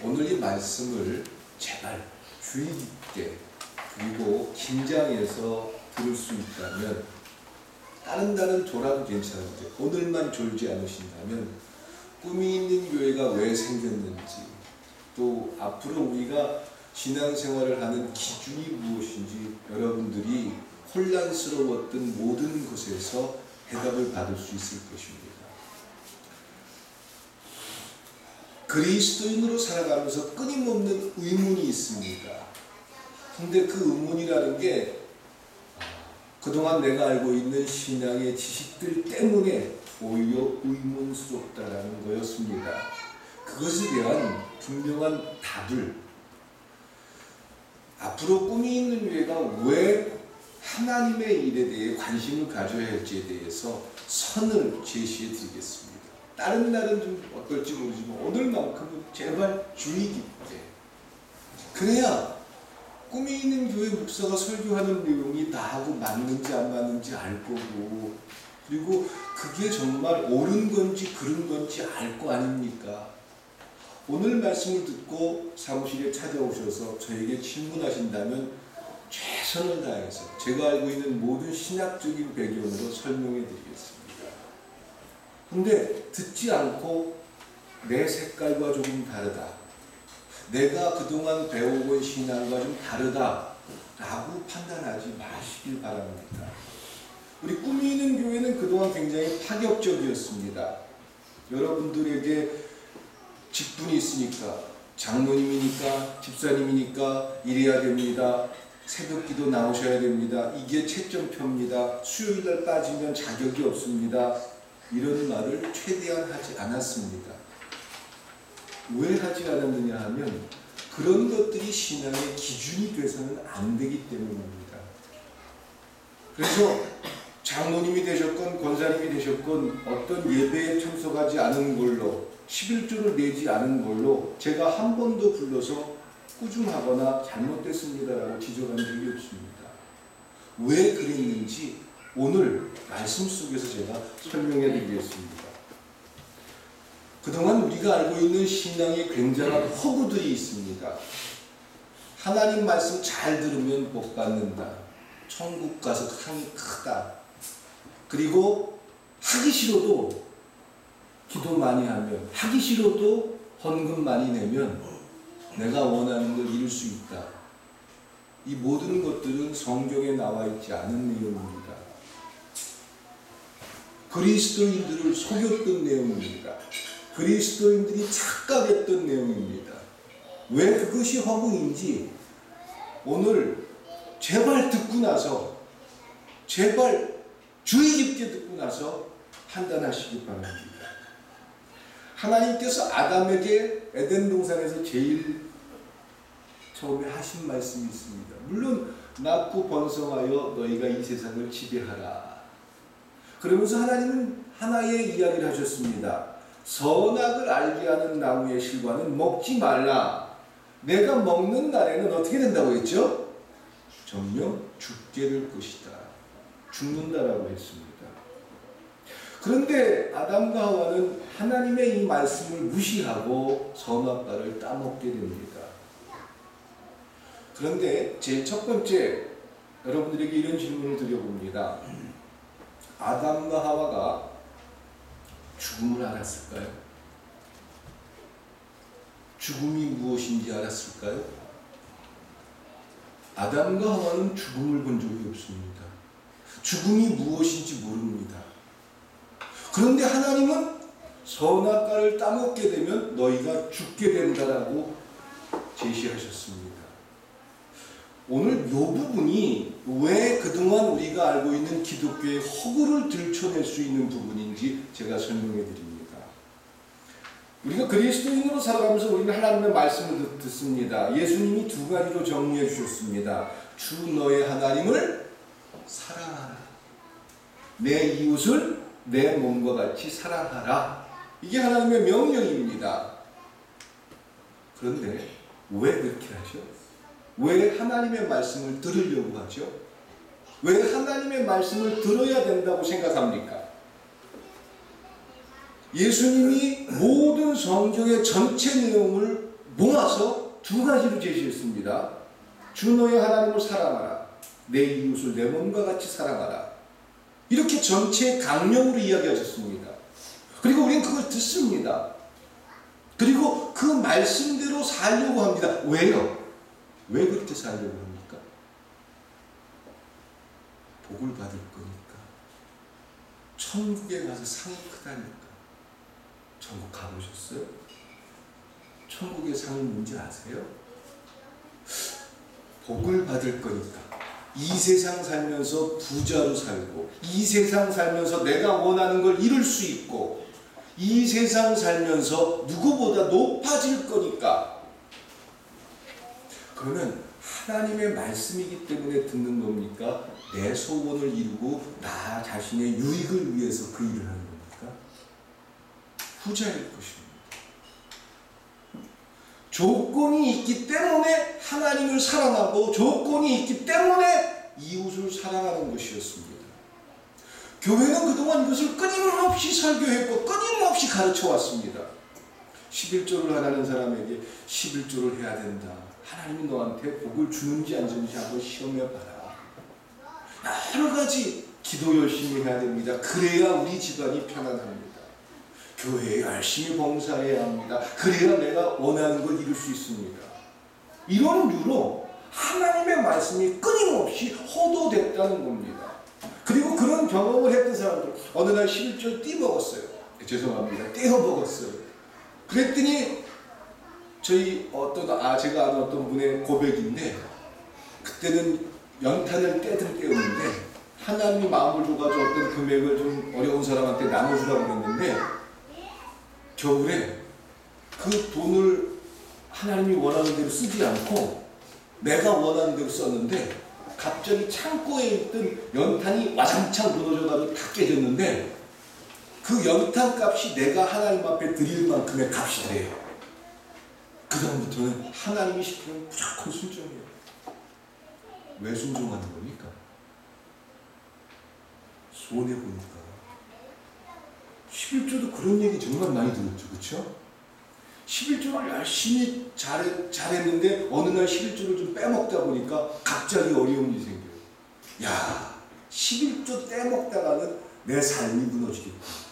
오늘 이 말씀을 제발 주의 깊게 그리고 긴장해서 들을 수 있다면 다른 졸아도 괜찮은데 오늘만 졸지 않으신다면 꿈이 있는 교회가 왜 생겼는지 또 앞으로 우리가 신앙생활을 하는 기준이 무엇인지 여러분들이 혼란스러웠던 모든 것에서 해답을 받을 수 있을 것입니다. 그리스도인으로 살아가면서 끊임없는 의문이 있습니다. 근데 그 의문이라는 게 그동안 내가 알고 있는 신앙의 지식들 때문에 오히려 의문스럽다라는 거였습니다. 그것에 대한 분명한 답을 앞으로 꿈이 있는 교회가 왜 하나님의 일에 대해 관심을 가져야 할지에 대해서 선을 제시해 드리겠습니다. 다른 날은 좀 어떨지 모르지만 오늘만큼은 제발 주의 깊게 그래야 꿈이 있는 교회 목사가 설교하는 내용이 나하고 맞는지 안 맞는지 알 거고 그리고 그게 정말 옳은 건지 그른 건지 알 거 아닙니까? 오늘 말씀을 듣고 사무실에 찾아오셔서 저에게 질문하신다면 최선을 다해서 제가 알고 있는 모든 신학적인 배경으로 설명해 드리겠습니다. 근데 듣지 않고 내 색깔과 조금 다르다. 내가 그동안 배워온 신앙과 좀 다르다. 라고 판단하지 마시길 바랍니다. 우리 꿈이 있는 교회는 그동안 굉장히 파격적이었습니다. 여러분들에게 직분이 있으니까 장로님이니까 집사님이니까 이래야 됩니다. 새벽기도 나오셔야 됩니다. 이게 채점표입니다. 수요일날 빠지면 자격이 없습니다. 이런 말을 최대한 하지 않았습니다. 왜 하지 않았느냐 하면 그런 것들이 신앙의 기준이 돼서는 안 되기 때문입니다. 그래서 장로님이 되셨건 권사님이 되셨건 어떤 예배에 참석하지 않은 걸로 11조를 내지 않은 걸로 제가 한 번도 불러서 꾸중하거나 잘못됐습니다라고 지적한 적이 없습니다. 왜 그랬는지 오늘 말씀 속에서 제가 설명해 드리겠습니다. 그동안 우리가 알고 있는 신앙에 굉장한 허구들이 있습니다. 하나님 말씀 잘 들으면 복 받는다. 천국 가서 상이 크다. 그리고 하기 싫어도 기도 많이 하면 하기 싫어도 헌금 많이 내면 내가 원하는 걸 이룰 수 있다. 이 모든 것들은 성경에 나와 있지 않은 내용입니다. 그리스도인들을 속였던 내용입니다. 그리스도인들이 착각했던 내용입니다. 왜 그것이 허구인지 오늘 제발 듣고 나서 제발 주의 깊게 듣고 나서 판단하시기 바랍니다. 하나님께서 아담에게 에덴 동산에서 제일 처음에 하신 말씀이 있습니다. 물론 낳고 번성하여 너희가 이 세상을 지배하라. 그러면서 하나님은 하나의 이야기를 하셨습니다. 선악을 알게 하는 나무의 실과는 먹지 말라. 내가 먹는 날에는 어떻게 된다고 했죠? 정녕 죽게 될 것이다. 죽는다라고 했습니다. 그런데 아담과 하와는 하나님의 이 말씀을 무시하고 선악과를 따먹게 됩니다. 그런데 제 첫 번째 여러분들에게 이런 질문을 드려봅니다. 아담과 하와가 죽음을 알았을까요? 죽음이 무엇인지 알았을까요? 아담과 하와는 죽음을 본 적이 없습니다. 죽음이 무엇인지 모릅니다. 그런데 하나님은 선악과를 따먹게 되면 너희가 죽게 된다라고 제시하셨습니다. 오늘 이 부분이 왜 그동안 우리가 알고 있는 기독교의 허구를 들춰낼 수 있는 부분인지 제가 설명해 드립니다. 우리가 그리스도인으로 살아가면서 우리는 하나님의 말씀을 듣습니다. 예수님이 두 가지로 정리해 주셨습니다. 주 너의 하나님을 사랑하라. 내 이웃을 내 몸과 같이 사랑하라. 이게 하나님의 명령입니다. 그런데 왜 그렇게 하죠? 왜 하나님의 말씀을 들으려고 하죠? 왜 하나님의 말씀을 들어야 된다고 생각합니까? 예수님이 모든 성경의 전체 내용을 모아서 두 가지로 제시했습니다. 주 너의 하나님을 사랑하라. 내 이웃을 내 몸과 같이 사랑하라. 이렇게 전체 강령으로 이야기하셨습니다. 그리고 우리는 그걸 듣습니다. 그리고 그 말씀대로 살려고 합니다. 왜요? 왜 그렇게 살려고 합니까? 복을 받을 거니까. 천국에 가서 상이 크다니까. 천국 가보셨어요? 천국의 상이 뭔지 아세요? 복을 받을 거니까. 이 세상 살면서 부자로 살고, 이 세상 살면서 내가 원하는 걸 이룰 수 있고, 이 세상 살면서 누구보다 높아질 거니까. 그러면 하나님의 말씀이기 때문에 듣는 겁니까? 내 소원을 이루고 나 자신의 유익을 위해서 그 일을 하는 겁니까? 후자일 것입니다. 조건이 있기 때문에 하나님을 사랑하고 조건이 있기 때문에 이웃을 사랑하는 것이었습니다. 교회는 그동안 이것을 끊임없이 설교했고 끊임없이 가르쳐 왔습니다. 11조를 하라는 사람에게 11조를 해야 된다. 하나님이 너한테 복을 주는지 안 주는지 한번 시험해 봐라. 여러 가지 기도 열심히 해야 됩니다. 그래야 우리 집안이 편안합니다. 교회에 열심히 봉사해야 합니다. 그래야 내가 원하는 걸 이룰 수 있습니다. 이런 이유로 하나님의 말씀이 끊임없이 허도됐다는 겁니다. 그리고 그런 경험을 했던 사람들, 어느 날 11조 떼먹었어요. 죄송합니다. 떼어먹었어요. 그랬더니 저희 제가 아는 어떤 분의 고백인데, 그때는 연탄을 떼었는데 하나님이 마음을 줘가지고 어떤 금액을 좀 어려운 사람한테 나눠주라고 그랬는데, 겨울에 그 돈을 하나님이 원하는 대로 쓰지 않고 내가 원하는 대로 썼는데, 갑자기 창고에 있던 연탄이 와장창 무너져가지고 다 깨졌는데, 그 연탄 값이 내가 하나님 앞에 드릴 만큼의 값이 돼요. 그 다음부터는 하나님이 시키면 무조건 순종해요. 왜 순종하는 겁니까? 손해보니까. 11조도 그런 얘기 정말 많이 들었죠. 그렇죠? 11조를 열심히 잘했는데 어느 날 11조를 좀 빼먹다 보니까 갑자기 어려움이 생겨요. 야, 11조 떼먹다가는 내 삶이 무너지겠다.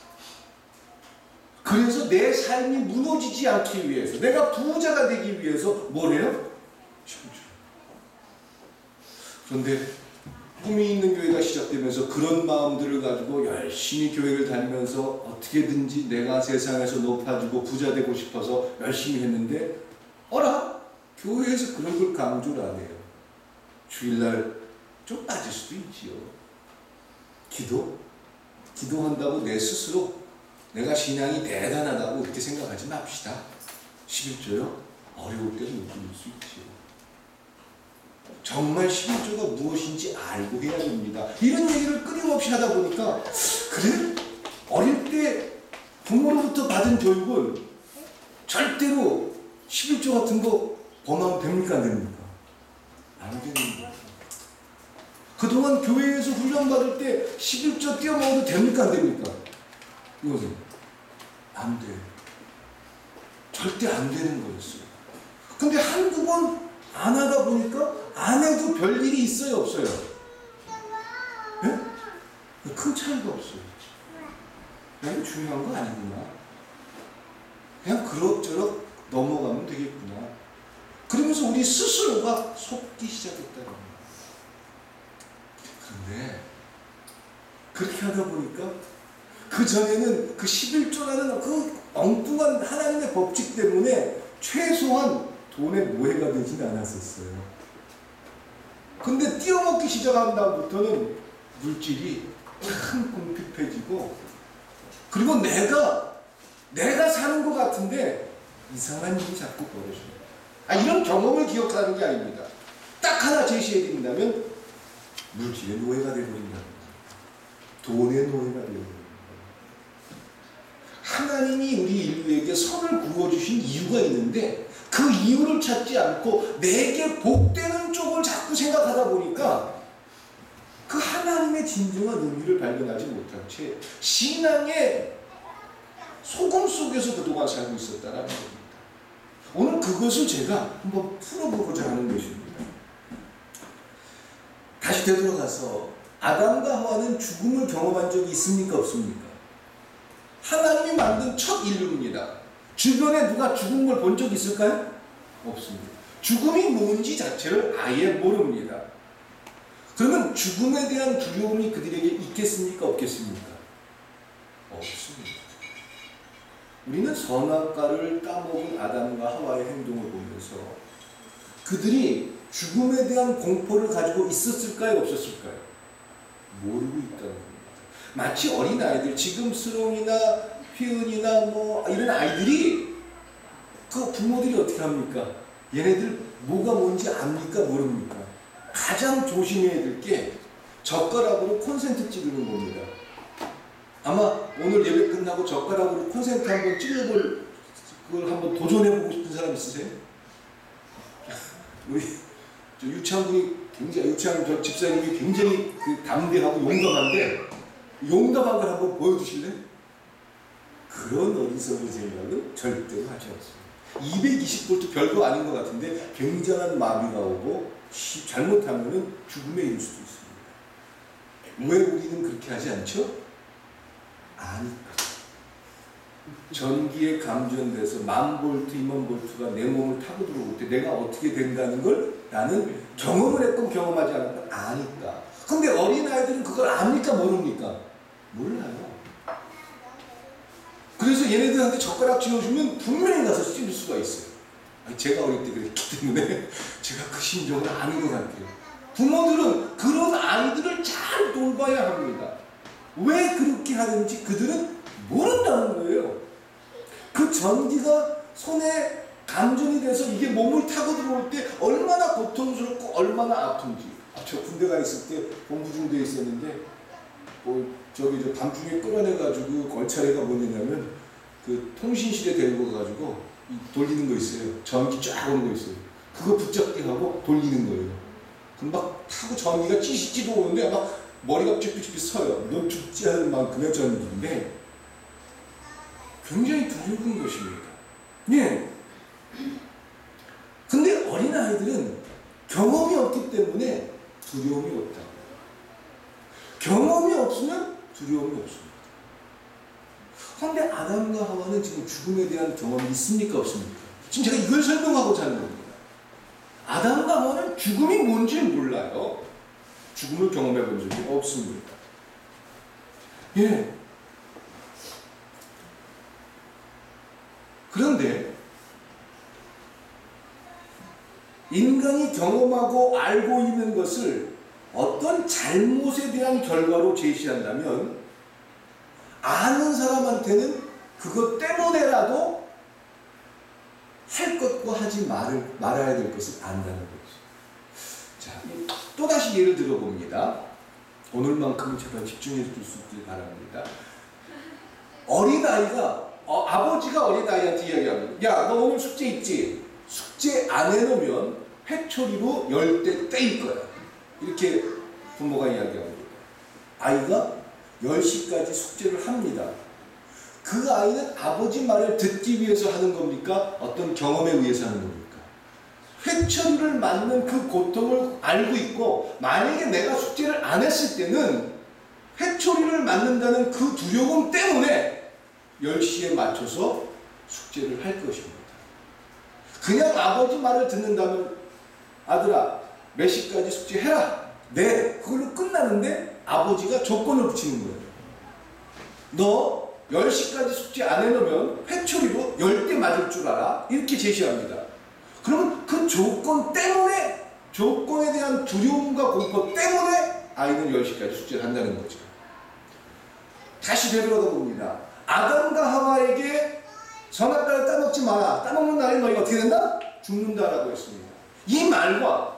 그래서 내 삶이 무너지지 않기 위해서, 내가 부자가 되기 위해서 뭘 해요? 11조. 그런데 꿈이 있는 교회가 시작되면서 그런 마음들을 가지고 열심히 교회를 다니면서 어떻게든지 내가 세상에서 높아지고 부자 되고 싶어서 열심히 했는데, 어라? 교회에서 그런 걸 강조를 안 해요. 주일날 좀 빠질 수도 있지요. 기도한다고 내 스스로 내가 신앙이 대단하다고 그렇게 생각하지 맙시다. 11조요? 어려울 때는 느낄 수 있지요. 정말 11조가 무엇인지 알고 해야 됩니다. 이런 얘기를 끊임없이 하다 보니까, 그래? 어릴 때 부모로부터 받은 교육은 절대로 11조 같은 거 범하면 됩니까? 안 됩니까? 안 되는 거예요. 그동안 교회에서 훈련받을 때 11조 띄어먹어도 됩니까? 안 됩니까? 이것은 안 돼요. 절대 안 되는 거였어요. 근데 한두 번 안 하다 보니까 안 해도 별일이 있어요, 없어요? 네? 큰 차이가 없어요. 그냥 중요한 거 아니구나. 그냥 그럭저럭 넘어가면 되겠구나. 그러면서 우리 스스로가 속기 시작했다는 거예요. 그런데 그렇게 하다 보니까 그 전에는 그 11조라는 그 엉뚱한 하나님의 법칙 때문에 최소한 돈의 노예가 되진 않았었어요. 근데 띄어먹기 시작한 다음부터는 물질이 참 궁핍해지고, 그리고 내가 사는 것 같은데 이상한 일이 자꾸 벌어져요. 이런 경험을 기억하는 게 아닙니다. 딱 하나 제시해 드린다면 물질의 노예가 되어버린다는 거예요. 돈의 노예가 되어버린다는 거예요. 하나님이 우리 인류에게 선을 부어주신 이유가 있는데, 그 이유를 찾지 않고 내게 복되는 쪽을 자꾸 생각하다 보니까 그 하나님의 진정한 의미를 발견하지 못한 채 신앙의 소금 속에서 그동안 살고 있었다는 겁니다. 오늘 그것을 제가 한번 풀어보고자 하는 것입니다. 다시 되돌아가서 아담과 하와는 죽음을 경험한 적이 있습니까? 없습니까? 하나님이 만든 첫 인류입니다. 주변에 누가 죽은 걸 본 적 있을까요? 없습니다. 죽음이 뭔지 자체를 아예 모릅니다. 그러면 죽음에 대한 두려움이 그들에게 있겠습니까? 없겠습니까? 없습니다. 우리는 선악과를 따먹은 아담과 하와의 행동을 보면서 그들이 죽음에 대한 공포를 가지고 있었을까요? 없었을까요? 모르고 있다는 겁니다. 마치 어린아이들, 지금 수롱이나 휘은이나 뭐 이런 아이들이 그 부모들이 어떻게 합니까? 얘네들 뭐가 뭔지 압니까? 모릅니까? 가장 조심해야 될 게 젓가락으로 콘센트 찌르는 겁니다. 아마 오늘 예배 끝나고 젓가락으로 콘센트 한번 찔러볼, 그걸 한번 도전해보고 싶은 사람 있으세요? 우리 저 유창군이 굉장히, 유창 저 집사님이 굉장히 담대하고 용감한데, 용감한 걸 한번 보여주실래요? 그런 어리석은 생각은 절대로 하지 않습니다. 220볼트 별거 아닌 것 같은데 굉장한 마비가 오고 잘못하면 죽음에 이를 수도 있습니다. 왜 우리는 그렇게 하지 않죠? 아니까. 전기에 감전돼서 10,000볼트, 20,000볼트가 내 몸을 타고 들어올 때 내가 어떻게 된다는 걸 나는 경험을 했건 경험하지 않았건 아니까. 근데 어린아이들은 그걸 압니까? 모릅니까? 몰라요. 그래서 얘네들한테 젓가락 쥐어주면 분명히 가서 찔릴 수가 있어요. 제가 어릴 때 그랬기 때문에 제가 그 심정을 아는 것 같아요. 부모들은 그런 아이들을 잘 돌봐야 합니다. 왜 그렇게 하는지 그들은 모른다는 거예요. 그 전기가 손에 감전이 돼서 이게 몸을 타고 들어올 때 얼마나 고통스럽고 얼마나 아픈지. 저 군대 가 있을 때 본부 중대에 있었는데 저 밤중에 끌어내가지고 걸차례가 뭐냐면 그 통신실에 데리고 가가지고 돌리는 거 있어요. 전기 쫙 오는 거 있어요. 그거 붙잡게 하고 돌리는 거예요. 그럼 막 타고 전기가 찌시찌도 오는데 막 머리가 쭈삐쭈삐 서요. 넌 죽지 않을 만큼의 전기인데 굉장히 두려운 것입니다. 예. 근데 어린아이들은 경험이 없기 때문에 두려움이 없다. 경험이 없으면 두려움이 없습니다. 그런데 아담과 하와는 지금 죽음에 대한 경험이 있습니까? 없습니까? 지금 제가 이걸 설명하고자 하는 겁니다. 아담과 하와는 죽음이 뭔지 몰라요. 죽음을 경험해 본 적이 없습니다. 예. 그런데 인간이 경험하고 알고 있는 것을 어떤 잘못에 대한 결과로 제시한다면 아는 사람한테는 그것 때문에라도 할 것과 하지 말아야 될 것을 안다는 거죠. 자, 또다시 예를 들어봅니다. 오늘만큼은 제발 집중해 줄 수 있길 바랍니다. 어린아이가 아버지가 어린아이한테 이야기합니다. 야, 너 오늘 숙제 있지? 숙제 안 해놓으면 회초리로 10대 때릴 거야. 이렇게 부모가 이야기합니다. 아이가 10시까지 숙제를 합니다. 그 아이는 아버지 말을 듣기 위해서 하는 겁니까? 어떤 경험에 의해서 하는 겁니까? 회초리를 맞는 그 고통을 알고 있고, 만약에 내가 숙제를 안 했을 때는 회초리를 맞는다는 그 두려움 때문에 10시에 맞춰서 숙제를 할 것입니다. 그냥 아버지 말을 듣는다면 아들아 몇 시까지 숙제해라. 네. 그걸로 끝나는데 아버지가 조건을 붙이는 거예요. 너 10시까지 숙제 안 해놓으면 회초리로 10대 맞을 줄 알아. 이렇게 제시합니다. 그러면 그 조건 때문에, 조건에 대한 두려움과 공포 때문에 아이는 10시까지 숙제를 한다는 거죠. 다시 되돌아가 봅니다. 아담과 하와에게 선악과를 따먹지 마라. 따먹는 날에 너희가 어떻게 된다? 죽는다라고 했습니다. 이 말과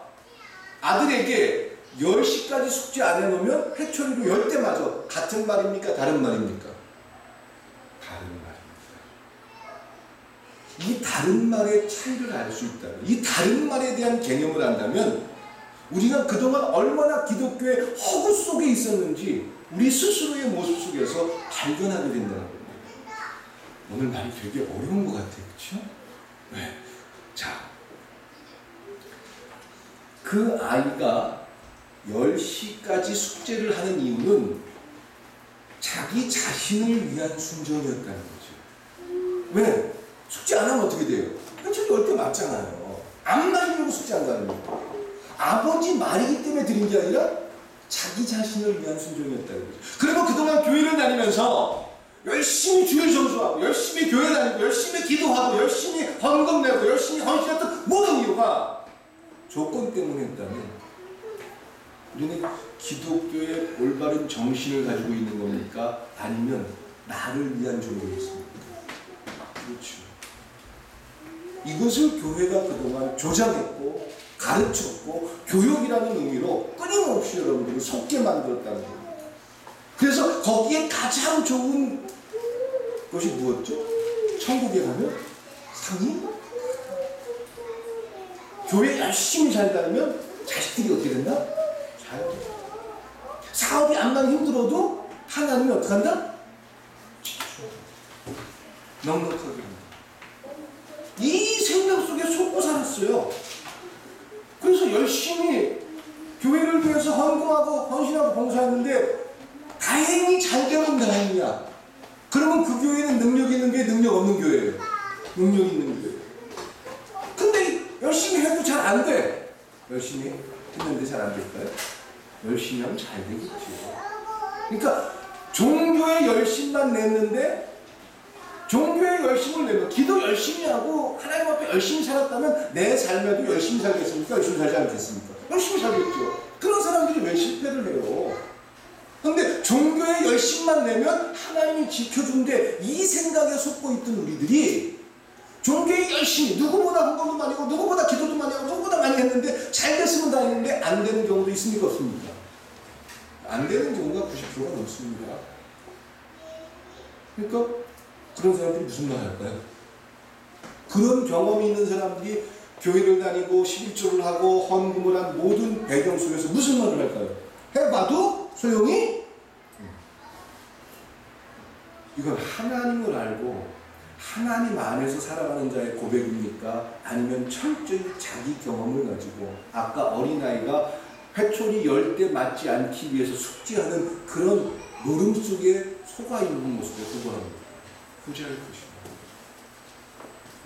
아들에게 10시까지 숙제 안 해놓으면 회초리로 10대 맞아. 같은 말입니까? 다른 말입니까? 다른 말입니다. 이 다른 말의 차이를 알 수 있다면, 이 다른 말에 대한 개념을 안다면 우리가 그동안 얼마나 기독교의 허구 속에 있었는지 우리 스스로의 모습 속에서 발견하게 된다는 겁니다. 오늘 말이 되게 어려운 것 같아요. 그렇죠? 네. 자, 그 아이가 10시까지 숙제를 하는 이유는 자기 자신을 위한 순종이었다는 거죠. 왜? 숙제 안 하면 어떻게 돼요? 현철이 10대 맞잖아요. 안 맞으려고 숙제 한다는 거예요. 아버지 말이기 때문에 드린 게 아니라 자기 자신을 위한 순종이었다는 거죠. 그리고 그동안 교회를 다니면서 열심히 주일 점수하고 열심히 교회 다니고 열심히 기도하고 열심히 헌금 내고 열심히 헌신했던 모든 이유가 조건 때문에 했다면 우리는 기독교의 올바른 정신을 가지고 있는 겁니까? 아니면 나를 위한 종교였습니까? 그렇죠. 이것을 교회가 그동안 조장했고 가르쳤고 교육이라는 의미로 끊임없이 여러분들을 속게 만들었다는 겁니다. 그래서 거기에 가장 좋은 것이 무엇죠? 천국에 가면 상이? 교회 열심히 잘 다니면 자식들이 어떻게 된다? 잘 돼. 사업이 암만 힘들어도 하나님이 어떻게 한다? 넉넉하게 한다. 이 생각 속에 속고 살았어요. 그래서 열심히 교회를 위해서 헌금하고 헌신하고 봉사했는데 다행히 잘 되면 다행이야. 그러면 그 교회는 능력 있는 교회, 능력 없는 교회예요. 능력 있는 교회. 근데 열심히 해도 잘 안 돼. 열심히 했는데 잘 안 될까요? 열심히 하면 잘 되겠죠. 그러니까 종교에 열심만 냈는데 종교에 열심을 내면 기도 열심히 하고 하나님 앞에 열심히 살았다면 내 삶에도 열심히 살겠습니까? 열심히 살지 않겠습니까? 열심히 살겠죠. 그런 사람들이 왜 실패를 해요? 그런데 종교에 열심만 내면 하나님이 지켜준대 이 생각에 속고 있던 우리들이 종교에 열심히 누구보다 헌금도 많이 하고 누구보다 기도도 많이 하고 누구보다 많이 했는데 잘 됐으면 다행인데 안 되는 경우도 있습니까? 없습니까? 안 되는 경우가 90%가 넘습니다. 그러니까 그런 사람들이 무슨 말 할까요? 그런 경험이 있는 사람들이 교회를 다니고 11조를 하고 헌금을 한 모든 배경 속에서 무슨 말을 할까요? 해봐도 소용이? 이건 하나님을 알고 하나님 안에서 살아가는 자의 고백입니까? 아니면 철저히 자기 경험을 가지고 아까 어린아이가 회초리 10대 맞지 않기 위해서 숙지하는 그런 노름 속에 속아 있는 모습에 구분합니다. 후자일 것입니다.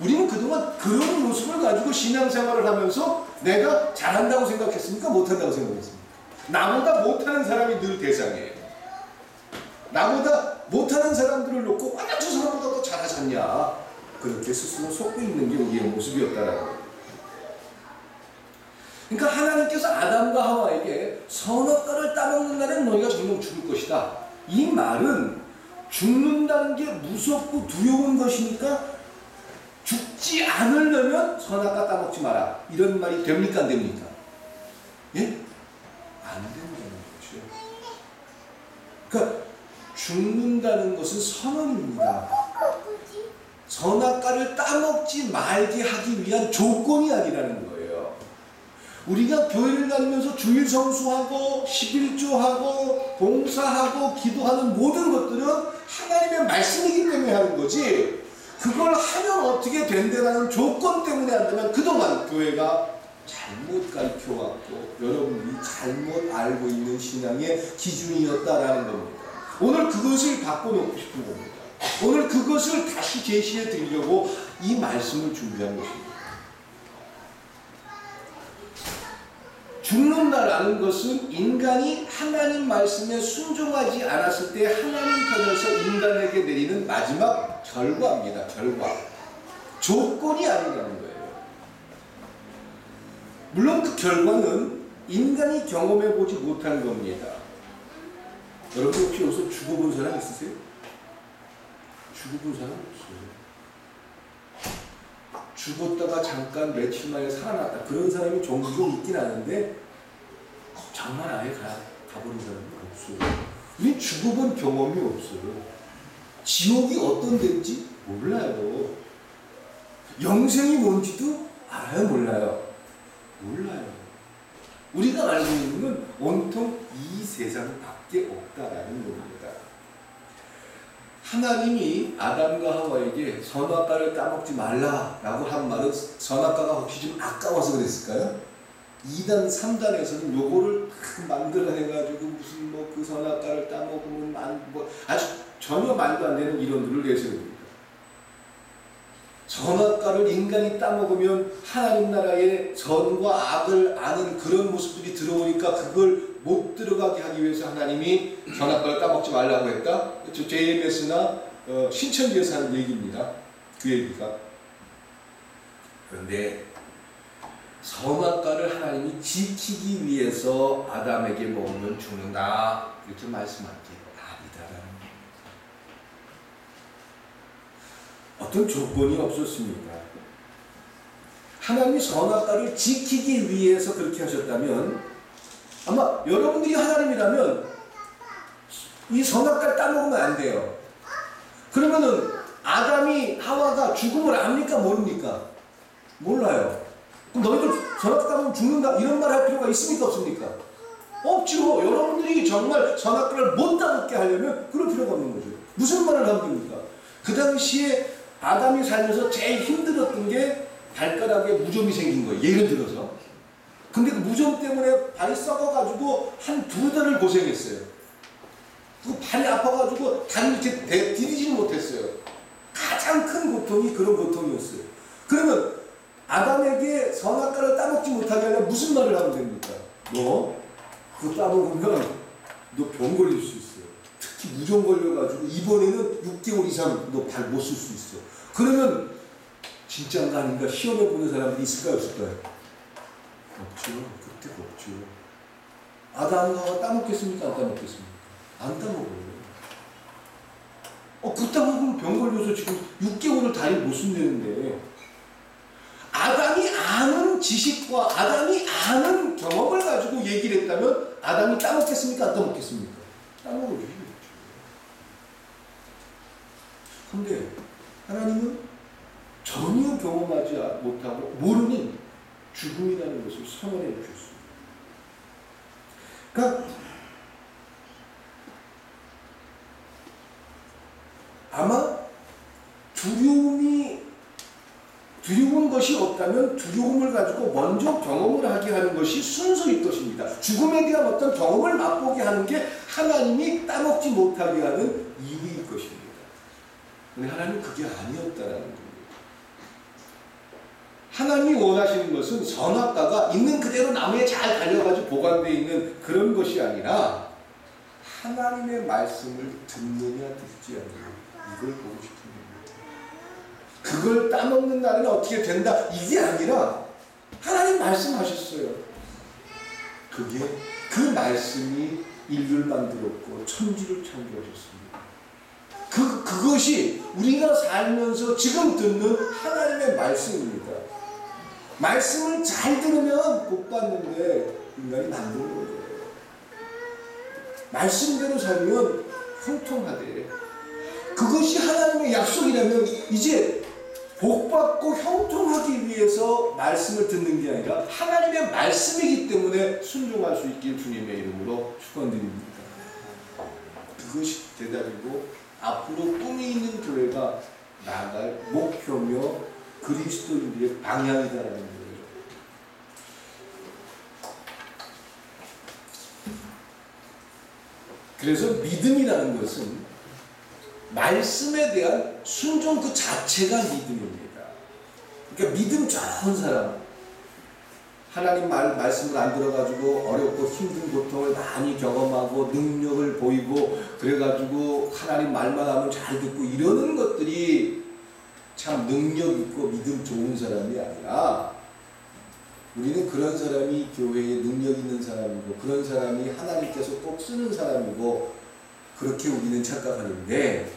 우리는 그동안 그런 모습을 가지고 신앙생활을 하면서 내가 잘한다고 생각했습니까? 못한다고 생각했습니까? 나보다 못하는 사람이 늘 대상이에요. 나보다 못하는 사람들을 놓고 아, 저 사람보다 더 잘하지 않냐? 그렇게 스스로 속고 있는 게 우리의 모습이었다라는 거예요. 그러니까 하나님께서 아담과 하와에게 선악과를 따먹는 날엔 너희가 정녕 죽을 것이다. 이 말은 죽는다는 게 무섭고 두려운 것이니까 죽지 않으려면 선악과 따먹지 마라. 이런 말이 됩니까? 안 됩니까? 예? 안 된다는 거죠. 그러니까 죽는다는 것은 선언입니다. 선악과를 따먹지 말게 하기 위한 조건이 아니라는 거예요. 우리가 교회를 다니면서 주일 성수하고 11조하고 봉사하고 기도하는 모든 것들은 하나님의 말씀이기 때문에 하는 거지 그걸 하면 어떻게 된다는 조건 때문에 한다면 그동안 교회가 잘못 가르쳐왔고 여러분이 잘못 알고 있는 신앙의 기준이었다라는 겁니다. 오늘 그것을 바꿔놓고 싶은 겁니다. 오늘 그것을 다시 제시해 드리려고 이 말씀을 준비한 것입니다. 죽는다라는 것은 인간이 하나님 말씀에 순종하지 않았을 때 하나님 편에서 인간에게 내리는 마지막 결과입니다. 결과. 조건이 아니라는 거예요. 물론 그 결과는 인간이 경험해보지 못한 겁니다. 여러분 혹시 여기서 죽어본 사람 있으세요? 죽어본 사람 없어요. 죽었다가 잠깐 며칠 만에 살아났다. 그런 사람이 종종 있긴 하는데 정말 아예 가버린 사람이 없어요. 우리 죽어본 경험이 없어요. 지옥이 어떤 데인지 몰라요. 영생이 뭔지도 알아요? 몰라요? 몰라요. 우리가 알고 있는 건 온통 이 세상밖에 없다라는 겁니다. 하나님이 아담과 하와에게 선악과를 따먹지 말라라고 한 말은 선악과가 혹시 좀 아까워서 그랬을까요? 2단, 3단에서는 요거를 딱 만들어내가지고 무슨 뭐 그 선악과를 따먹으면 뭐 아주 전혀 말도 안 되는 이론들을 내세웁니다. 선악과를 인간이 따먹으면 하나님 나라의 선과 악을 아는 그런 모습들이 들어오니까 그걸 못 들어가게 하기 위해서 하나님이 선악과를 따먹지 말라고 했다. JMS나 신천지에서 하는 얘기입니다. 그 얘기가. 그런데 선악과를 하나님이 지키기 위해서 아담에게 먹으면 죽는다 이렇게 말씀하기 아니다라는 겁니다. 어떤 조건이 없었습니다. 하나님이 선악과를 지키기 위해서 그렇게 하셨다면 아마 여러분들이 하나님이라면 이 선악과를 따먹으면 안 돼요. 그러면은 아담이 하와가 죽음을 압니까 모릅니까? 몰라요. 그럼 너희들 선악과 따먹으면 죽는다 이런 말 할 필요가 있습니까 없습니까? 없죠. 여러분들이 정말 선악과를 못 따먹게 하려면 그럴 필요가 없는 거죠. 무슨 말을 하면 됩니까? 그 당시에 아담이 살면서 제일 힘들었던 게 발가락에 무좀이 생긴 거예요. 예를 들어서. 근데 그 무좀 때문에 발이 썩어가지고 한 2달을 고생했어요. 그 발이 아파가지고 다리 이렇게 디디지는 못했어요. 가장 큰 고통이 그런 고통이었어요. 그러면 아담에게 선악과를 따먹지 못하게 하려면 무슨 말을 하면 됩니까? 너 그거 따먹으면 너 병 걸릴 수 있어요. 특히 무좀 걸려가지고 이번에는 6개월 이상 너 발 못 쓸 수 있어. 그러면 진짜인가 아닌가 시험해 보는 사람들이 있을까요 없을까요? 없죠. 그때 없죠. 아담과 따먹겠습니까 안 따먹겠습니까? 안 따먹어요. 그 따먹으면 병 걸려서 지금 6개월을 다리 못 쓴다는데 아담이 아는 지식과 아담이 아는 경험을 가지고 얘기를 했다면 아담이 따먹겠습니까 안 따먹겠습니까? 따먹어요. 근데 하나님은 전혀 경험하지 못하고 모르는 죽음이라는 것을 선언해 주셨습니다. 그러니까 아마 두려운 것이 없다면 두려움을 가지고 먼저 경험을 하게 하는 것이 순서일 것입니다. 죽음에 대한 어떤 경험을 맛보게 하는 게 하나님이 따먹지 못하게 하는 이유일 것입니다. 근데 하나님은 그게 아니었다라는 겁니다. 하나님이 원하시는 것은 선악과가 있는 그대로 나무에 잘 달려가지고 보관되어 있는 그런 것이 아니라 하나님의 말씀을 듣느냐 듣지 않느냐 이걸 보고 싶은 겁니다. 그걸 따먹는 날은 어떻게 된다 이게 아니라 하나님 말씀하셨어요. 그게 그 말씀이 인류를 만들었고 천지를 창조하셨습니다. 그것이 우리가 살면서 지금 듣는 하나님의 말씀입니다. 말씀을 잘 들으면 복 받는데 인간이 만드는 거예요. 말씀대로 살면 형통하되 그것이 하나님의 약속이라면 이제 복 받고 형통하기 위해서 말씀을 듣는 게 아니라 하나님의 말씀이기 때문에 순종할 수 있길 주님의 이름으로 축원드립니다. 그것이 대답이고 앞으로 꿈이 있는 교회가 나아갈 목표며 그리스도인들의 방향이다라는 거예요. 그래서 믿음이라는 것은 말씀에 대한 순종 그 자체가 믿음입니다. 그러니까 믿음 좋은 사람, 하나님 말씀을 안 들어가지고 어렵고 힘든 고통을 많이 경험하고 능력을 보이고 그래가지고 하나님 말만 하면 잘 듣고 이러는 것들이 참 능력 있고 믿음 좋은 사람이 아니라 우리는 그런 사람이 교회에 능력 있는 사람이고 그런 사람이 하나님께서 꼭 쓰는 사람이고 그렇게 우리는 착각하는데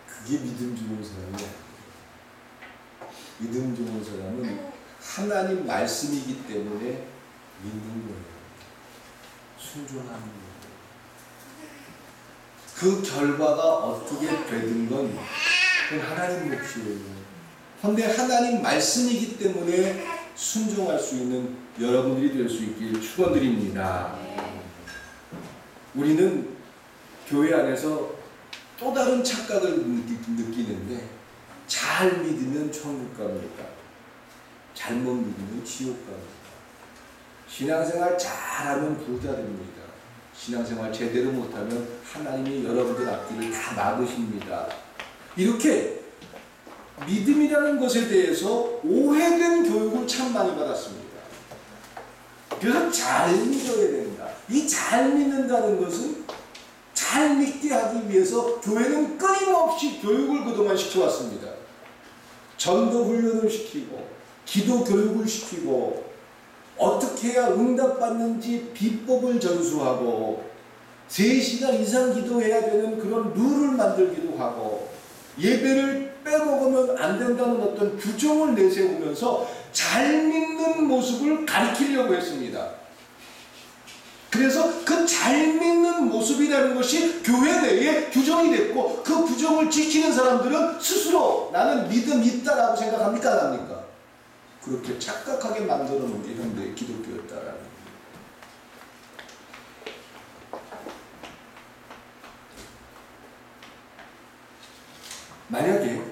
그게 믿음 좋은 사람이 아니에요. 믿음 좋은 사람은 하나님 말씀이기 때문에 믿는 거예요. 순종하는 거예요. 그 결과가 어떻게 되든 건 그건 하나님 몫이에요. 그런데 하나님 말씀이기 때문에 순종할 수 있는 여러분들이 될 수 있길 축원드립니다. 우리는 교회 안에서 또 다른 착각을 느끼는데, 잘 믿으면 천국 갑니다. 잘못 믿으면 지옥 갑니다. 신앙생활 잘하면 부자 됩니다. 신앙생활 제대로 못하면 하나님이 여러분들 앞길을 다 막으십니다. 이렇게 믿음이라는 것에 대해서 오해된 교육을 참 많이 받았습니다. 그래서 잘 믿어야 된다. 이 잘 믿는다는 것은 잘 믿게 하기 위해서 교회는 끊임없이 교육을 그동안 시켜왔습니다. 전도 훈련을 시키고 기도 교육을 시키고 어떻게 해야 응답받는지 비법을 전수하고 3시간 이상 기도해야 되는 그런 룰을 만들기도 하고 예배를 빼먹으면 안 된다는 어떤 규정을 내세우면서 잘 믿는 모습을 가리키려고 했습니다. 그래서 그 잘 믿는 모습이라는 것이 교회 내에 규정이 됐고 그 규정을 지키는 사람들은 스스로 나는 믿음 있다라고 생각합니까? 안 합니까? 그렇게 착각하게 만들어 놓은 게 현대의 기독교였다라는 겁니다. 만약에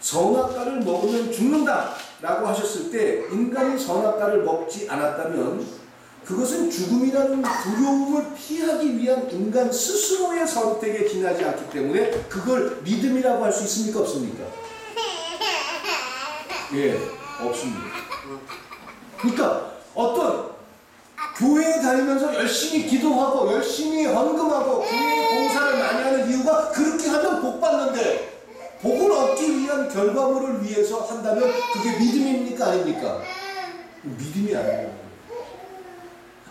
선악과를 먹으면 죽는다 라고 하셨을 때 인간이 선악과를 먹지 않았다면 그것은 죽음이라는 두려움을 피하기 위한 인간 스스로의 선택에 지나지 않기 때문에 그걸 믿음이라고 할 수 있습니까? 없습니까? 예, 없습니다. 그러니까 어떤 교회에 다니면서 열심히 기도하고 열심히 헌금하고 교회 봉사를 많이 하는 이유가 그렇게 하면 복 받는데 복을 얻기 위한 결과물을 위해서 한다면 그게 믿음입니까? 아닙니까? 믿음이 아니에요.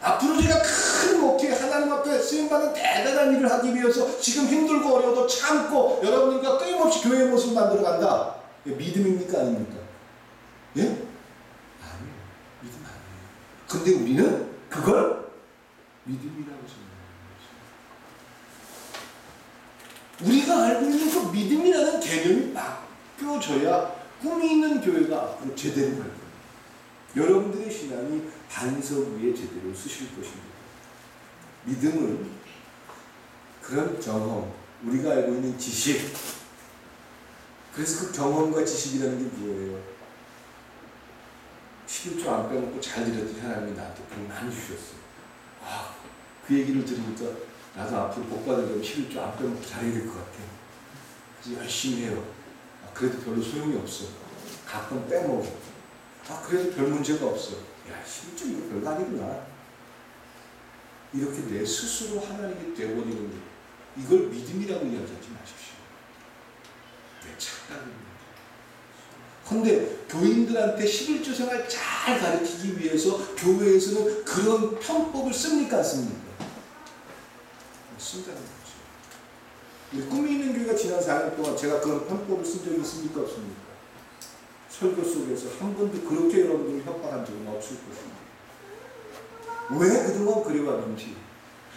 앞으로 제가 큰 목회 하나님 앞에 쓰임받는 대단한 일을 하기 위해서 지금 힘들고 어려워도 참고 여러분들과 끊임없이 교회의 모습을 만들어 간다. 믿음입니까? 아닙니까? 예? 아니에요. 믿음 아니에요. 근데 우리는 그걸 믿음이라고 생각합니다. 우리가 알고 있는 그 믿음이라는 개념이 바뀌어져야 꿈이 있는 교회가 앞으로 제대로 갈 거예요. 여러분들의 신앙이 반석 위에 제대로 쓰실 것입니다. 믿음은 그런 경험, 우리가 알고 있는 지식, 그래서 그 경험과 지식이라는 게 뭐예요? 11조 안 빼먹고 잘 드렸더니 하나님이 나한테 복 많이 주셨어요. 아, 그 얘기를 들으니까 나도 앞으로 복 받으려면 11조 안 빼먹고 잘해야 될 것 같아. 그래서 열심히 해요. 아, 그래도 별로 소용이 없어. 가끔 빼먹어. 아, 그래도 별 문제가 없어. 야, 11조 이거 별거 아니구나. 이렇게 내 스스로 하나님이 되어버리는 것, 이걸 믿음이라고 이야기하지 마십시오. 내 착각입니다. 그런데 교인들한테 11조 생활 잘 가르치기 위해서 교회에서는 그런 편법을 씁니까? 안 씁니까? 쓴다는 거죠. 꿈이 있는 교회가 지난 4년 동안 제가 그런 편법을 쓴 적이 있습니까? 없습니까? 설교 속에서 한 번도 그렇게 여러분들을 협박한 적은 없을 것입니다. 왜 그동안 그래왔는지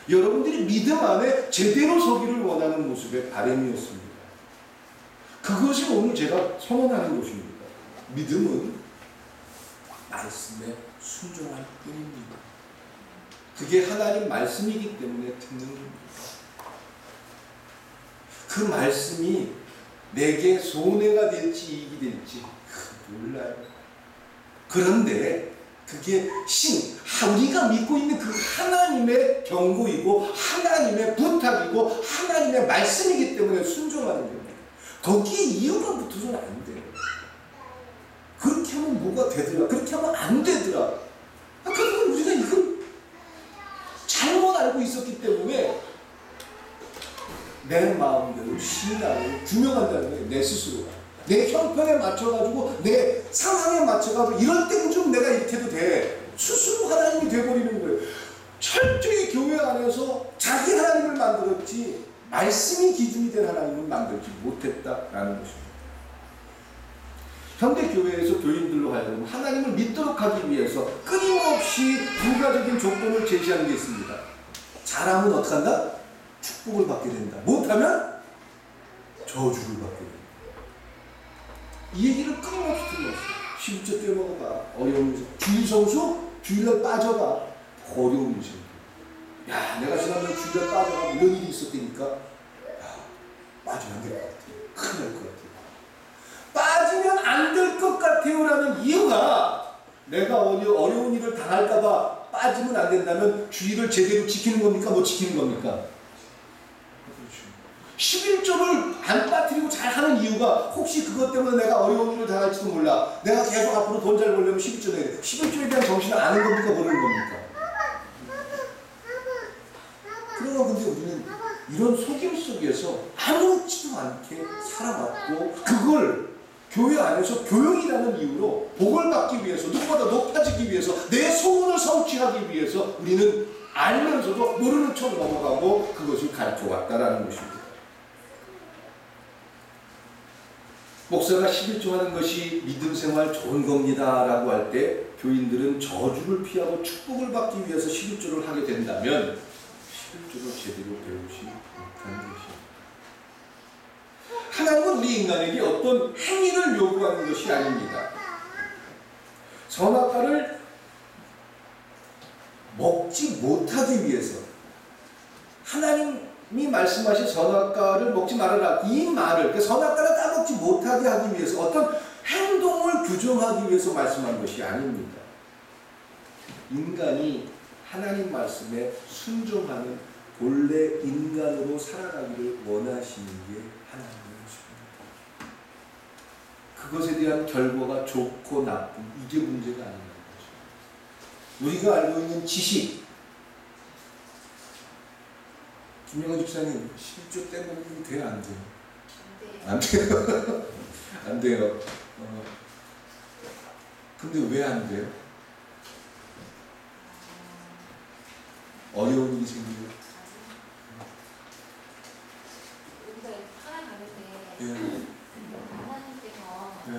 여러분들이 믿음 안에 제대로 서기를 원하는 모습의 바람이었습니다. 그것이 오늘 제가 선언하는 것입니다. 믿음은 말씀에 순종할 뿐입니다. 그게 하나님 말씀이기 때문에 듣는 겁니다. 그 말씀이 내게 손해가 될지 이익이 될지 몰라요. 그런데 그게 우리가 믿고 있는 그 하나님의 경고이고 하나님의 부탁이고 하나님의 말씀이기 때문에 순종하는 겁니다. 거기에 이유가 붙어서는 안 돼요. 그렇게 하면 뭐가 되더라, 그렇게 하면 안 되더라. 그건 우리가 이걸 잘못 알고 있었기 때문에 내 마음대로 신앙을 규명한다는 거예요. 내 스스로가. 내 형편에 맞춰가지고 내 상황에 맞춰가지고 이럴 땐 좀 내가 이렇게 해도 돼. 스스로 하나님이 돼버리는 거예요. 철저히 교회 안에서 자기 하나님을 만들었지 말씀이 기준이 된 하나님을 만들지 못했다라는 것입니다. 현대교회에서 교인들로 하여금 하나님을 믿도록 하기 위해서 끊임없이 부가적인 조건을 제시하는 게 있습니다. 잘하면 어떻게 한다? 축복을 받게 된다. 못하면 저주를 받게 된다. 이 얘기를 끊임없이 들었어요. 11조 떼먹어봐. 어려운 주일성수? 주일날 빠져가. 어려운 일이죠. 야, 내가 지난번에 주일날 빠져가 이런 일이 있었다니까. 야, 빠지면 안 될 것 같아요. 큰일 날 것 같아요. 빠지면 안 될 것 같아요 라는 이유가 내가 어려운 일을 당할까봐 빠지면 안 된다면 주의를 제대로 지키는 겁니까? 못 지키는 겁니까? 11조를 안 빠뜨리고 잘 하는 이유가 혹시 그것 때문에 내가 어려운 일을 당할지도 몰라. 내가 계속 앞으로 돈 잘 벌려면 11조 내야 돼. 11조에 대한 정신을 아는 겁니까? 모르는 겁니까? 그러나 근데 우리는 이런 속임 속에서 아무렇지도 않게 살아왔고 그걸 교회 안에서 교육이라는 이유로 복을 받기 위해서 누구보다 높아지기 위해서 내 소원을 성취하기 위해서 우리는 알면서도 모르는 척 넘어가고 그것을 가르쳐 왔다라는 것입니다. 목사가 11조 하는 것이 믿음 생활 좋은 겁니다 라고 할 때 교인들은 저주를 피하고 축복을 받기 위해서 11조를 하게 된다면 11조를 제대로 배우지 못하는 것입니다. 하나님은 우리 인간에게 어떤 행위를 요구하는 것이 아닙니다. 선악과를 먹지 못하기 위해서 하나님이 말씀하신 선악과를 먹지 말아라 이 말을 선악과를 따먹지 못하게 하기 위해서 어떤 행동을 규정하기 위해서 말씀한 것이 아닙니다. 인간이 하나님 말씀에 순종하는 본래 인간으로 살아가기를 원하시는 게 하나님의 것입니다. 그것에 대한 결과가 좋고 나쁜 이게 문제가 아니라는 거죠. 우리가 알고 있는 지식 김영환 집사님 11조 떼먹으면 돼요? 안 돼요? 안 돼요. 안 돼요. 근데 왜 안 돼요? 어려운 일이 생기고 우리가 살아가는데 예. 하나님께서 예.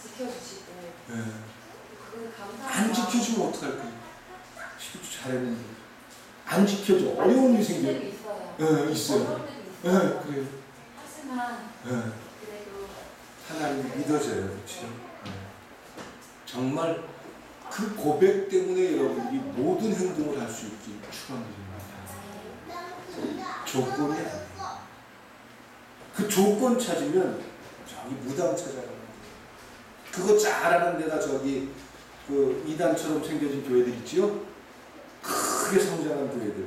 지켜주시고 예. 그걸 감사하고 안 지켜주면 어떡할 거예요? 11조 잘했는데 안 지켜줘. 어려운 일이 생겨요. 있어요. 예, 있어요. 어려운 일이 예, 있어요. 그래요. 하지만 예. 그래도 하나님 믿어져요. 그렇죠? 예. 정말 그 고백 때문에 여러분들이 모든 행동을 할 수 있게 축원드립니다. 조건이 아니에요. 그 조건 찾으면 저기 무당 찾아가는 거예요. 그거 잘하는 데가 저기 그 이단처럼 생겨진 교회들 있지요? 크게 성장한 교회들.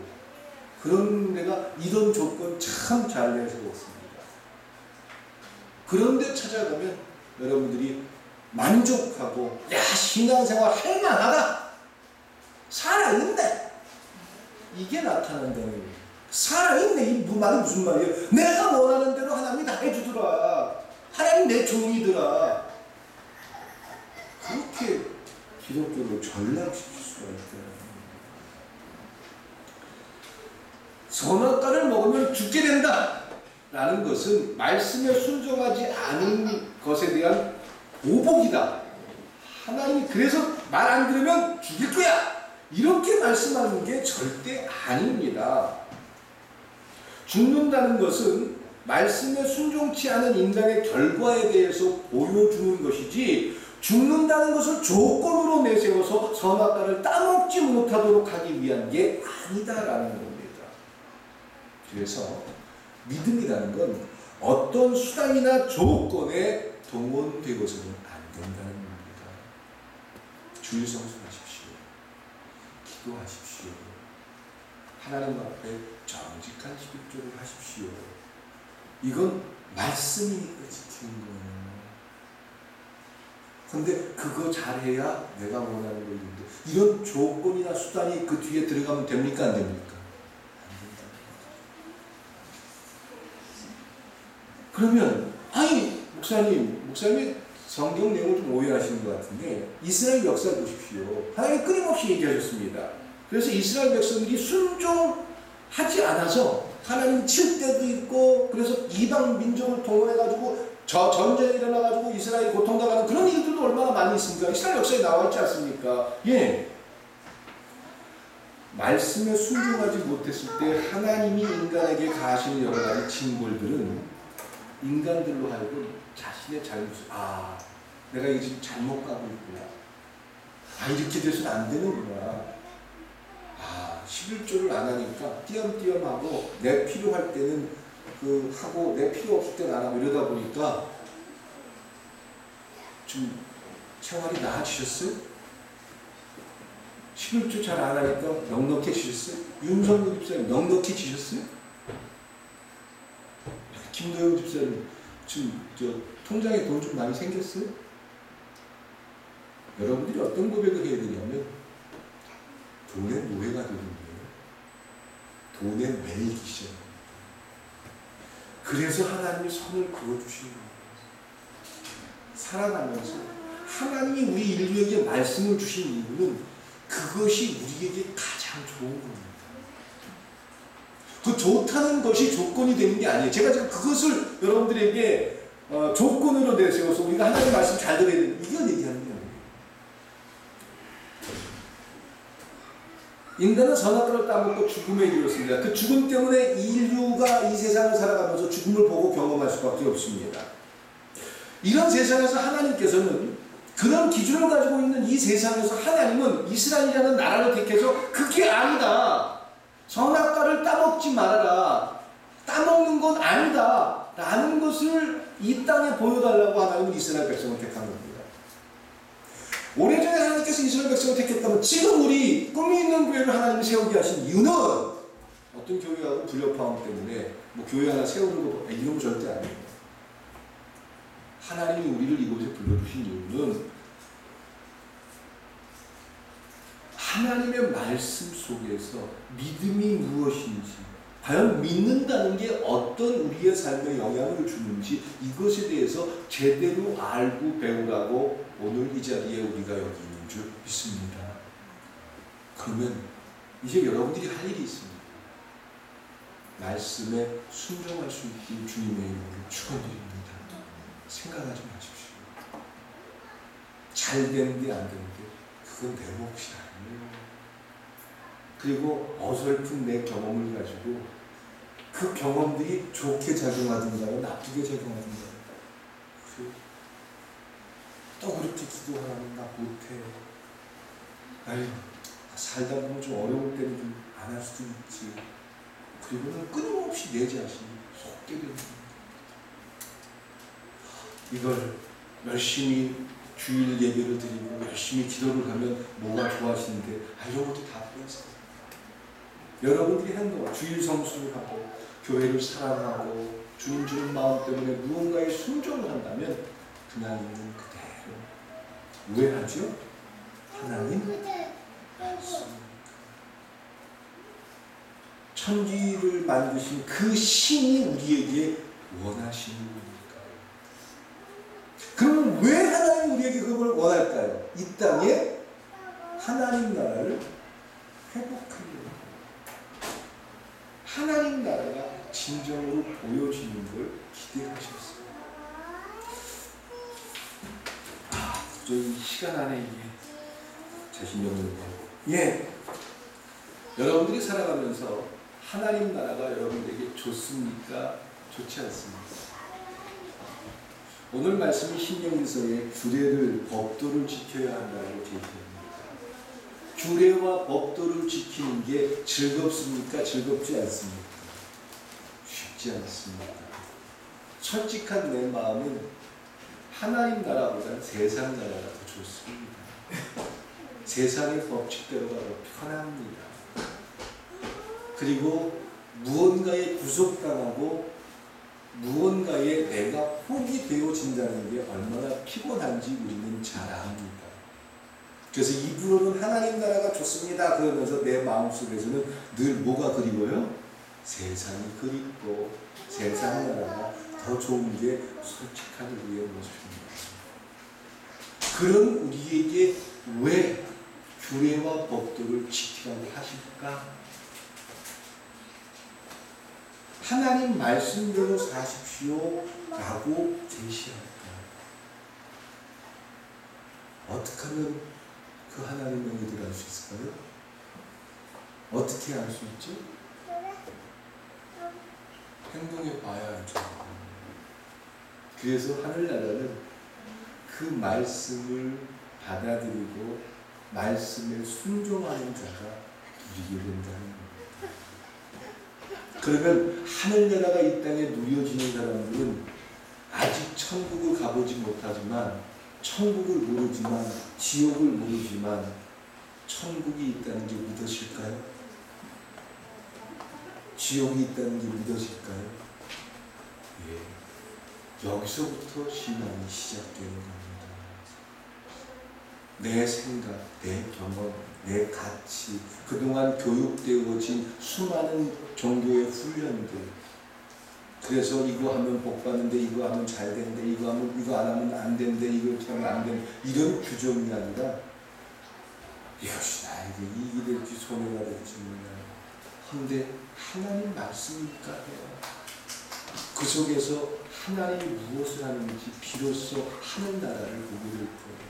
그런 데가 이런 조건 참 잘 내세웠습니다. 그런 데 찾아가면 여러분들이 만족하고 야 신앙생활 할만하다 살아있네 이게 나타난다는 거예요. 살아있네 이 말이 무슨 말이에요? 내가 원하는 대로 하나님이 다 해주더라. 하나님 내 종이더라. 그렇게 기독교를 전락시킬 수가 있다. 선악과를 먹으면 죽게 된다 라는 것은 말씀에 순종하지 않은 것에 대한 보복이다. 하나님이 그래서 말 안 들으면 죽일 거야 이렇게 말씀하는 게 절대 아닙니다. 죽는다는 것은 말씀에 순종치 않은 인간의 결과에 대해서 보여주는 것이지 죽는다는 것을 조건으로 내세워서 선악과를 따먹지 못하도록 하기 위한 게 아니다라는 겁니다. 그래서 믿음이라는 건 어떤 수단이나 조건에 동원되고서는 안 된다는 겁니다. 주일 성수하십시오. 기도하십시오. 하나님 앞에 정직한 11조를 하십시오. 이건 말씀이니까 지키는 거예요. 근데 그거 잘해야 내가 원하는 걸 이룬다. 이런 조건이나 수단이 그 뒤에 들어가면 됩니까? 안 됩니까? 안 된다. 그러면 아니 목사님이 성경 내용을 좀 오해하시는 것 같은데 이스라엘 역사를 보십시오. 하나님 끊임없이 얘기하셨습니다. 그래서 이스라엘 백성들이 순종하지 않아서 하나님 칠 때도 있고 그래서 이방 민족을 동원해가지고 전쟁이 일어나가지고 이스라엘이 고통당하는 그런 일들도 얼마나 많이 있습니까? 이스라엘 역사에 나와 있지 않습니까? 예. 말씀에 순종하지 못했을 때 하나님이 인간에게 가하시는 여러 가지 징벌들은 인간들로 하여금 자신의 잘못을 내가 이게 지금 잘못 가고 있구나. 이렇게 돼서는 안 되는구나. 11조를 안 하니까 띄엄띄엄하고 내 필요할 때는 하고 내 필요 없을 때 안 하고 이러다 보니까 좀 생활이 나아지셨어요? 11조 잘 안 하니까 넉넉해지셨어요? 윤성구 집사님 넉넉해지셨어요? 김도영 집사님 지금 통장에 돈 좀 많이 생겼어요? 여러분들이 어떤 고백을 해야 되냐면 돈의 노예가 되는 거예요. 돈에 매이기 시작합니다. 그래서 하나님이 선을 그어주시는 거예요. 살아가면서 하나님이 우리 인류에게 말씀을 주신 이유는 그것이 우리에게 가장 좋은 겁니다. 그 좋다는 것이 조건이 되는 게 아니에요. 제가 지금 그것을 여러분들에게 조건으로 내세워서 우리가 하나님 말씀 잘 들어야 되는 이걸 얘기하는 게 아니에요. 인간은 선악과를 따먹고 죽음에 이르렀습니다. 그 죽음 때문에 인류가 이 세상을 살아가면서 죽음을 보고 경험할 수밖에 없습니다. 이런 세상에서 하나님께서는 그런 기준을 가지고 있는 이 세상에서 하나님은 이스라엘이라는 나라를 택해서 그게 아니다. 선악과를 따먹지 말아라. 따먹는 건 아니다. 라는 것을 이 땅에 보여달라고 하나님은 이스라엘 백성을 택한 겁니다. 오래전에 하나님께서 이스라엘 백성을 택했다면 지금 우리 꿈이 있는 교회를 하나님이 세우게 하신 이유는 어떤 교회하고 불협화음 때문에 뭐 교회 하나 세우는 거 이런 거 절대 아니에요. 하나님이 우리를 이곳에 불러주신 이유는 하나님의 말씀 속에서 믿음이 무엇인지, 과연 믿는다는 게 어떤 우리의 삶에 영향을 주는지 이것에 대해서 제대로 알고 배우라고 오늘 이 자리에 우리가 여기 있는 줄 믿습니다. 그러면 이제 여러분들이 할 일이 있습니다. 말씀에 순종할 수 있길 주님의 이름으로 축원드립니다. 생각하지 마십시오. 잘 되는데 안 되는데 그건 내 몫이 아니에요. 그리고 어설픈 내 경험을 가지고 그 경험들이 좋게 작용하든가 나쁘게 작용하든가 또 그렇게 기도하면 나 못해. 아유, 살다 보면 좀 어려울 때는 좀 안 할 수도 있지. 그리고는 끊임없이 내 자신이 속게 되는 거예요. 이걸 열심히 주일 예배를 드리고 열심히 기도를 하면 뭐가 좋아지는데 이런 것도 다 빼앗아요. 여러분들이 행동, 주일 성수를 하고 교회를 사랑하고 주님 주는 마음 때문에 무언가에 순종을 한다면 그날 있는 그대로 왜 하죠? 하나님 말씀. 천지를 만드신 그 신이 우리에게 원하시는 거니까요. 그러면 왜 하나님 우리에게 그걸 원할까요? 이 땅에 하나님 나라를 회복하려고. 하나님 나라가 진정으로 보여지는 걸 기대하셨어요. 도저히 시간 안에 이게 자신이 없는데. 예. 여러분들이 살아가면서 하나님 나라가 여러분들에게 좋습니까? 좋지 않습니까? 오늘 말씀이 신명기서에 규례를, 법도를 지켜야 한다고 제시합니다. 규례와 법도를 지키는 게 즐겁습니까? 즐겁지 않습니까? 쉽지 않습니다. 솔직한 내 마음은 하나님 나라보다 세상 나라가 더 좋습니다. 세상의 법칙대로가 더 편합니다. 그리고 무언가에 구속당하고 무언가에 내가 포기 되어진다는 게 얼마나 피곤한지 우리는 잘 압니다. 그래서 입으로는 하나님 나라가 좋습니다 그러면서 내 마음속에서는 늘 뭐가 그리워요? 세상이 그립고 세상 나라가 더 좋은 게 솔직한 우리의 모습입니다. 그런 우리에게 왜 규례와 법도를 지키라고 하실까? 하나님 말씀대로 사십시오 라고 제시할까요? 어떻게 하면 그 하나님의 의도를 알 수 있을까요? 어떻게 알 수 있죠? 행동해 봐야 알죠. 그래서 하늘나라는 그 말씀을 받아들이고 말씀에 순종하는 자가 누리게 된다는 겁니다. 그러면 하늘나라가 이 땅에 누려지는 사람들은 아직 천국을 가보지 못하지만, 천국을 모르지만, 지옥을 모르지만 천국이 있다는 게 믿어질까요? 지옥이 있다는 게 믿어질까요? 예. 여기서부터 신앙이 시작되는 겁니다. 내 생각, 내 경험, 내 가치, 그동안 교육되어진 수많은 종교의 훈련들, 그래서 이거 하면 복 받는데, 이거 하면 잘 되는데, 이거 안 하면 안 되는데, 이거 하면 안 되는데, 이런 규정이 아니라 이것이 나에게 이익이 될지 손해가 될지 몰라요. 근데 하나님 말씀이니까 해요. 그 속에서 하나님이 무엇을 하는지 비로소 하늘나라를 보게 될 거예요.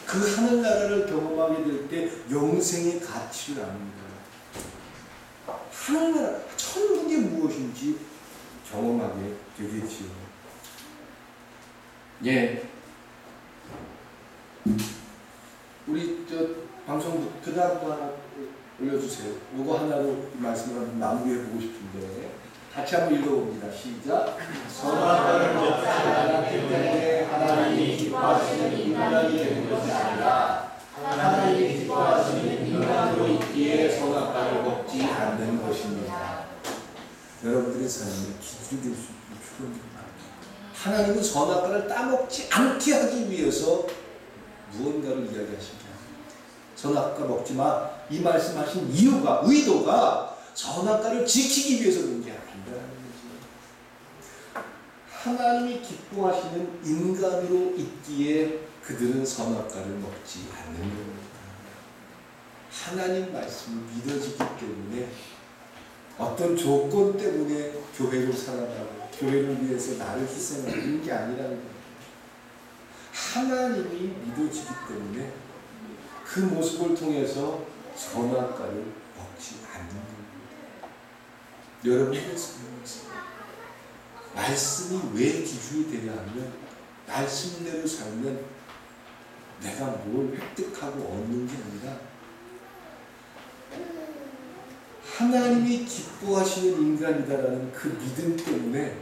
그 하늘나라를 경험하게 될 때 영생의 가치를 압니다. 하늘나라, 천국이 무엇인지 경험하게 되겠지요. 예. 우리 방송 그 다음도 하나 올려주세요. 이거 하나로 이 말씀을 마무리해보고 싶은데 같이 한번 읽어봅니다. 시작. 선악과를 먹지 않았기 때문에 하나님이 기뻐하시는 인간이 되는 것이 아니라 하나님이 기뻐하시는 인간으로 있기에 선악과를 먹지 않는 것입니다. 여러분들의 삶에 기준이 될 수 있는 표현입니다. 하나님은 선악과를 따먹지 않게 하기 위해서 무언가를 이야기하십니다. 선악과 먹지 마. 이 말씀하신 이유가, 의도가 선악과를 지키기 위해서 그런 게 아닌가라는 거죠. 하나님이 기뻐하시는 인간으로 있기에 그들은 선악과를 먹지 않는 겁니다. 하나님 말씀이 믿어지기 때문에 어떤 조건 때문에 교회를 사랑하고 교회를 위해서 나를 희생하는 이런 게 아니라는 겁니다. 하나님이 믿어지기 때문에 그 모습을 통해서 선악과를 먹지 않는 겁니다. 여러분들의 삶에서 말씀이 왜 기준이 되냐 하면 말씀대로 살면 내가 뭘 획득하고 얻는 게 아니라 하나님이 기뻐하시는 인간이다라는 그 믿음 때문에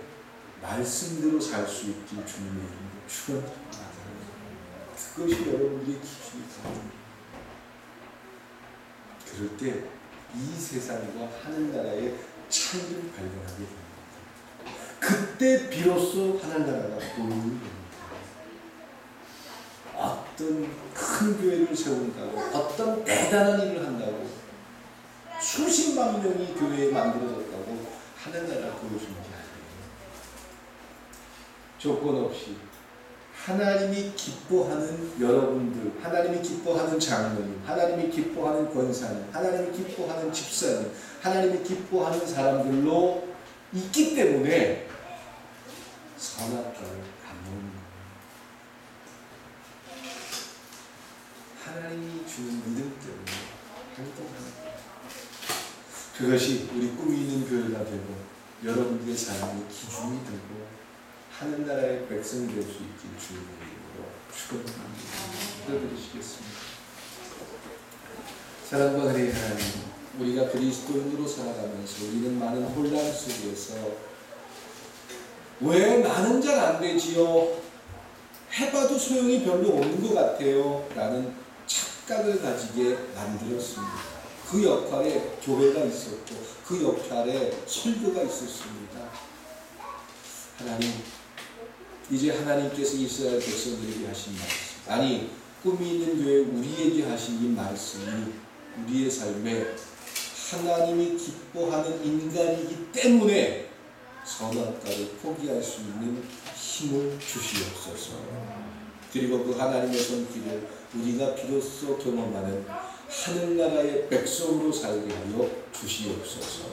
말씀대로 살 수 있길 주님의 이름으로 축원합니다. 그것이 여러분들의 기준이 됩니다. 그럴 때 이 세상과 하늘나라의 차이를 발견하게 됩니다. 그때 비로소 하늘나라가 보이는 겁니다. 어떤 큰 교회를 세운다고, 어떤 대단한 일을 한다고, 수십만 명이 교회에 만들어졌다고 하늘나라 보여주는 게 아니에요. 조건 없이 하나님이 기뻐하는 여러분들, 하나님이 기뻐하는 장로님, 하나님이 기뻐하는 권사님, 하나님이 기뻐하는 집사님, 하나님이 기뻐하는 사람들로 있기 때문에 선악과를 안 먹는 거예요. 하나님이 주는 믿음 때문에 행동하는 거예요. 그것이 우리 꿈이 있는 교회가 되고 여러분들의 삶의 기준이 되고 하늘나라의 백성이 될 수 있길 주님의 이름으로 축원합니다. 기도드리시겠습니다. 사랑과 은혜의 하나님, 우리가 그리스도인으로 살아가면서 우리는 많은 혼란 속에서 왜 나는 잘 안 되지요? 해봐도 소용이 별로 없는 것 같아요. 라는 착각을 가지게 만들었습니다. 그 역할에 교회가 있었고 그 역할에 설교가 있었습니다. 하나님, 이제 하나님께서 이스라엘 백성들에게 하신 말씀, 아니 꿈이 있는 교회 우리에게 하신 이 말씀이 우리의 삶에 하나님이 기뻐하는 인간이기 때문에 선악과를 포기할 수 있는 힘을 주시옵소서. 그리고 그 하나님의 손길을 우리가 비로소 경험하는 하늘나라의 백성으로 살게 하여 주시옵소서.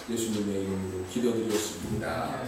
예수님의 이름으로 기도드렸습니다.